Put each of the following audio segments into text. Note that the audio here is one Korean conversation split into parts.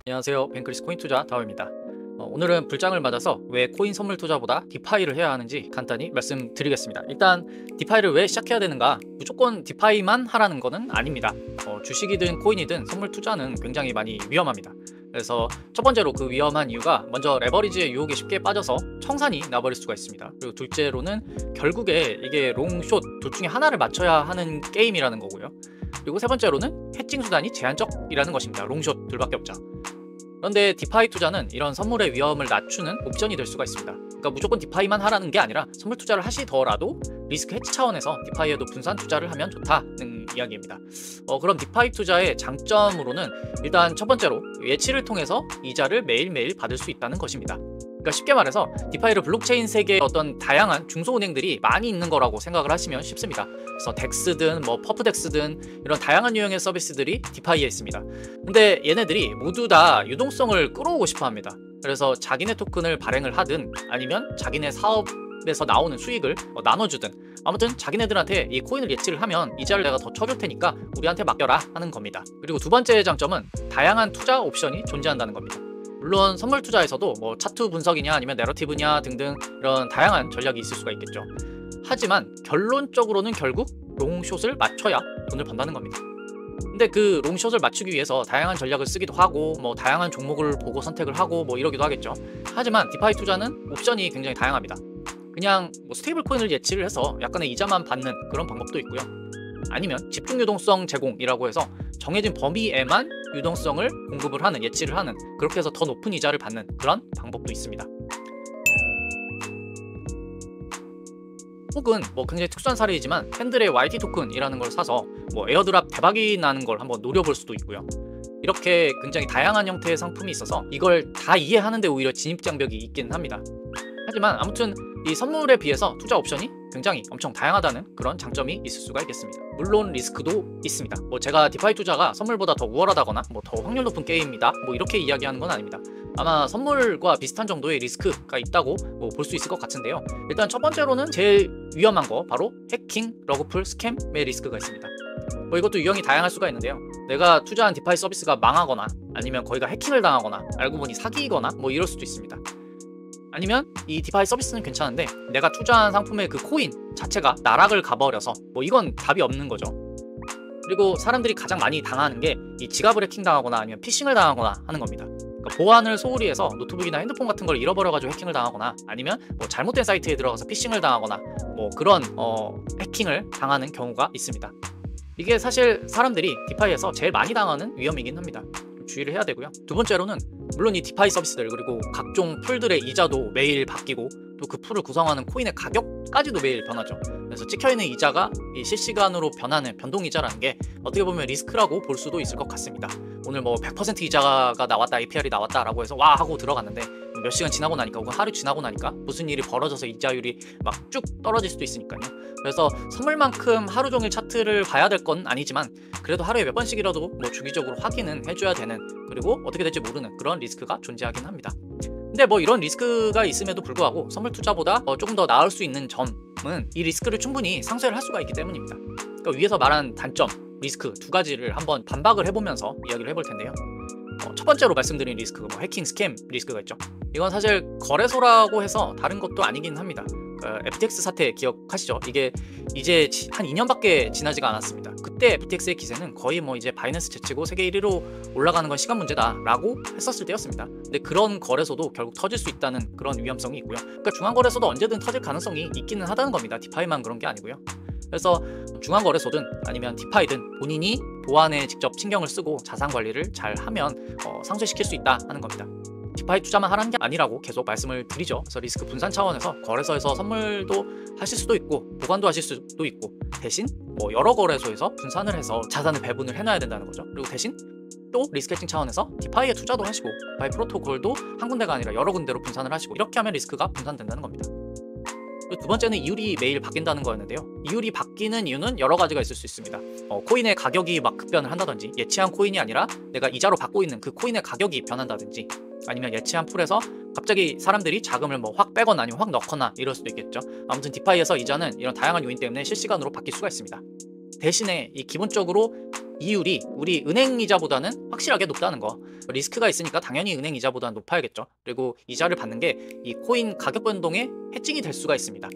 안녕하세요. 뱅크리스 코인 투자 다음입니다. 오늘은 불장을 맞아서 왜 코인 선물 투자보다 디파이를 해야 하는지 간단히 말씀드리겠습니다. 일단 디파이를 왜 시작해야 되는가? 무조건 디파이만 하라는 것은 아닙니다. 주식이든 코인이든 선물 투자는 굉장히 많이 위험합니다. 그래서 첫 번째로 그 위험한 이유가 먼저 레버리지의 유혹에 쉽게 빠져서 청산이 나버릴 수가 있습니다. 그리고 둘째로는 결국에 이게 롱숏 둘 중에 하나를 맞춰야 하는 게임이라는 거고요. 그리고 세 번째로는 해칭 수단이 제한적이라는 것입니다. 롱숏 둘밖에 없죠. 그런데 디파이 투자는 이런 선물의 위험을 낮추는 옵션이 될 수가 있습니다. 그러니까 무조건 디파이만 하라는 게 아니라 선물 투자를 하시더라도 리스크 해치 차원에서 디파이에도 분산 투자를 하면 좋다는 이야기입니다. 그럼 디파이 투자의 장점으로는 일단 첫 번째로 예치를 통해서 이자를 매일매일 받을 수 있다는 것입니다. 그러니까 쉽게 말해서 디파이를 블록체인 세계의 어떤 다양한 중소은행들이 많이 있는 거라고 생각을 하시면 쉽습니다. 그래서 덱스든 퍼프덱스든 이런 다양한 유형의 서비스들이 디파이에 있습니다. 근데 얘네들이 모두 다 유동성을 끌어오고 싶어 합니다. 그래서 자기네 토큰을 발행을 하든 아니면 자기네 사업에서 나오는 수익을 나눠주든 아무튼 자기네들한테 이 코인을 예치를 하면 이자를 내가 더 쳐줄 테니까 우리한테 맡겨라 하는 겁니다. 그리고 두 번째 장점은 다양한 투자 옵션이 존재한다는 겁니다. 물론 선물 투자에서도 차트 분석이냐 아니면 내러티브냐 등등 이런 다양한 전략이 있을 수가 있겠죠. 하지만 결론적으로는 결국 롱숏을 맞춰야 돈을 번다는 겁니다. 근데 그 롱숏을 맞추기 위해서 다양한 전략을 쓰기도 하고 다양한 종목을 보고 선택을 하고 이러기도 하겠죠. 하지만 디파이 투자는 옵션이 굉장히 다양합니다. 그냥 스테이블 코인을 예치를 해서 약간의 이자만 받는 그런 방법도 있고요. 아니면 집중 유동성 제공이라고 해서 정해진 범위에만 유동성을 공급을 하는, 예치를 하는, 그렇게 해서 더 높은 이자를 받는 그런 방법도 있습니다. 혹은 굉장히 특수한 사례이지만 팬들의 YT 토큰이라는 걸 사서 에어드랍 대박이 나는 걸 한번 노려볼 수도 있고요. 이렇게 굉장히 다양한 형태의 상품이 있어서 이걸 다 이해하는데 오히려 진입장벽이 있긴 합니다. 하지만 아무튼 이 선물에 비해서 투자 옵션이 굉장히 엄청 다양하다는 그런 장점이 있을 수가 있겠습니다. 물론 리스크도 있습니다. 제가 디파이 투자가 선물보다 더 우월하다거나 더 확률 높은 게임이다 이렇게 이야기하는 건 아닙니다. 아마 선물과 비슷한 정도의 리스크가 있다고 볼 수 있을 것 같은데요. 일단 첫 번째로는 제일 위험한 거 바로 해킹, 러그풀, 스캠의 리스크가 있습니다. 이것도 유형이 다양할 수가 있는데요. 내가 투자한 디파이 서비스가 망하거나 아니면 거기가 해킹을 당하거나 알고 보니 사기이거나 이럴 수도 있습니다. 아니면 이 디파이 서비스는 괜찮은데 내가 투자한 상품의 그 코인 자체가 나락을 가버려서 이건 답이 없는 거죠. 그리고 사람들이 가장 많이 당하는 게 이 지갑을 해킹당하거나 아니면 피싱을 당하거나 하는 겁니다. 그러니까 보안을 소홀히 해서 노트북이나 핸드폰 같은 걸 잃어버려가지고 해킹을 당하거나 아니면 잘못된 사이트에 들어가서 피싱을 당하거나 그런 해킹을 당하는 경우가 있습니다. 이게 사실 사람들이 디파이에서 제일 많이 당하는 위험이긴 합니다. 좀 주의를 해야 되고요. 두 번째로는 물론 이 디파이 서비스들 그리고 각종 풀들의 이자도 매일 바뀌고 또 그 풀을 구성하는 코인의 가격까지도 매일 변하죠. 그래서 찍혀있는 이자가 이 실시간으로 변하는 변동이자라는 게 어떻게 보면 리스크라고 볼 수도 있을 것 같습니다. 오늘 100% 이자가 나왔다, APR이 나왔다 라고 해서 와 하고 들어갔는데 몇 시간 지나고 나니까 혹은 하루 지나고 나니까 무슨 일이 벌어져서 이자율이 막 쭉 떨어질 수도 있으니까요. 그래서 선물만큼 하루 종일 차트를 봐야 될 건 아니지만 그래도 하루에 몇 번씩이라도 주기적으로 확인은 해줘야 되는, 그리고 어떻게 될지 모르는 그런 리스크가 존재하긴 합니다. 근데 이런 리스크가 있음에도 불구하고 선물 투자보다 조금 더 나을 수 있는 점은 이 리스크를 충분히 상쇄를 할 수가 있기 때문입니다. 그러니까 위에서 말한 단점, 리스크 두 가지를 한번 반박을 해보면서 이야기를 해볼 텐데요. 첫 번째로 말씀드린 리스크, 해킹, 스캠 리스크가 있죠. 이건 사실 거래소라고 해서 다른 것도 아니긴 합니다. FTX 사태 기억하시죠? 이게 이제 한 2년밖에 지나지가 않았습니다. 그때 FTX의 기세는 거의 이제 바이낸스 제치고 세계 1위로 올라가는 건 시간 문제다라고 했었을 때였습니다. 근데 그런 거래소도 결국 터질 수 있다는 그런 위험성이 있고요. 그러니까 중앙거래소도 언제든 터질 가능성이 있기는 하다는 겁니다. 디파이만 그런 게 아니고요. 그래서 중앙거래소든 아니면 디파이든 본인이 보안에 직접 신경을 쓰고 자산 관리를 잘 하면 상쇄시킬 수 있다 하는 겁니다. 디파이 투자만 하라는 게 아니라고 계속 말씀을 드리죠. 그래서 리스크 분산 차원에서 거래소에서 선물도 하실 수도 있고 보관도 하실 수도 있고 대신 여러 거래소에서 분산을 해서 자산을 배분을 해놔야 된다는 거죠. 그리고 대신 또 리스크 해칭 차원에서 디파이에 투자도 하시고 디파이 프로토콜도 한 군데가 아니라 여러 군데로 분산을 하시고 이렇게 하면 리스크가 분산된다는 겁니다. 두 번째는 이율이 매일 바뀐다는 거였는데요. 이율이 바뀌는 이유는 여러 가지가 있을 수 있습니다. 코인의 가격이 급변을 한다든지 예치한 코인이 아니라 내가 이자로 받고 있는 그 코인의 가격이 변한다든지 아니면 예치한 풀에서 갑자기 사람들이 자금을 확 빼거나 아니면 확 넣거나 이럴 수도 있겠죠. 아무튼 디파이에서 이자는 이런 다양한 요인 때문에 실시간으로 바뀔 수가 있습니다. 대신에 이 기본적으로 이율이 우리 은행 이자보다는 확실하게 높다는 거. 리스크가 있으니까 당연히 은행 이자보다 높아야겠죠. 그리고 이자를 받는 게 이 코인 가격 변동에 해칭이 될 수가 있습니다.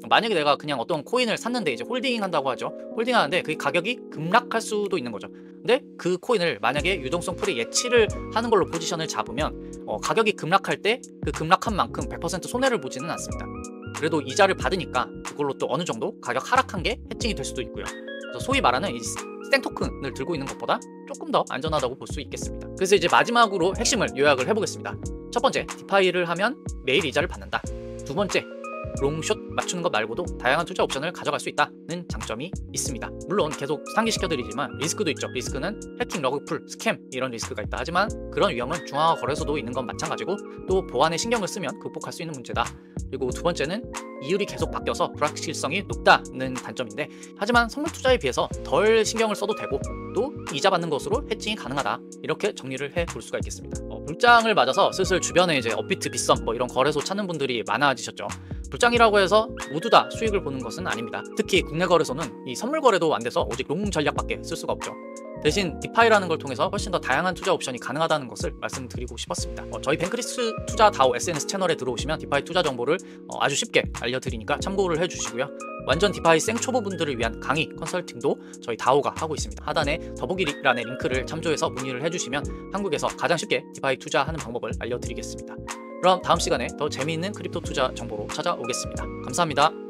만약에 내가 그냥 어떤 코인을 샀는데 이제 홀딩 한다고 하죠. 홀딩하는데 그 가격이 급락할 수도 있는 거죠. 근데 그 코인을 만약에 유동성 풀이 예치를 하는 걸로 포지션을 잡으면 가격이 급락할 때 그 급락한 만큼 100% 손해를 보지는 않습니다. 그래도 이자를 받으니까 그걸로 또 어느 정도 가격 하락한 게 해칭이 될 수도 있고요. 그래서 소위 말하는 이 스탱 토큰을 들고 있는 것보다 조금 더 안전하다고 볼 수 있겠습니다. 그래서 이제 마지막으로 핵심을 요약을 해보겠습니다. 첫 번째, 디파이를 하면 매일 이자를 받는다. 두 번째, 롱숏 맞추는 것 말고도 다양한 투자 옵션을 가져갈 수 있다는 장점이 있습니다. 물론 계속 상기시켜드리지만 리스크도 있죠. 리스크는 해킹, 러그풀, 스캠 이런 리스크가 있다. 하지만 그런 위험은 중앙화 거래소도 있는 건 마찬가지고 또 보안에 신경을 쓰면 극복할 수 있는 문제다. 그리고 두 번째는 이율이 계속 바뀌어서 불확실성이 높다는 단점인데, 하지만 선물 투자에 비해서 덜 신경을 써도 되고 또 이자 받는 것으로 해칭이 가능하다. 이렇게 정리를 해볼 수가 있겠습니다. 불장을 맞아서 슬슬 주변에 이제 업비트, 빗썸 이런 거래소 찾는 분들이 많아지셨죠. 불장이라고 해서 모두 다 수익을 보는 것은 아닙니다. 특히 국내 거래소는 이 선물 거래도 안 돼서 오직 롱 전략밖에 쓸 수가 없죠. 대신 디파이라는 걸 통해서 훨씬 더 다양한 투자 옵션이 가능하다는 것을 말씀드리고 싶었습니다. 저희 뱅크리스 투자 다오 SNS 채널에 들어오시면 디파이 투자 정보를 아주 쉽게 알려드리니까 참고를 해주시고요. 완전 디파이 생초보분들을 위한 강의 컨설팅도 저희 다오가 하고 있습니다. 하단에 더보기란의 링크를 참조해서 문의를 해주시면 한국에서 가장 쉽게 디파이 투자하는 방법을 알려드리겠습니다. 그럼 다음 시간에 더 재미있는 크립토 투자 정보로 찾아오겠습니다. 감사합니다.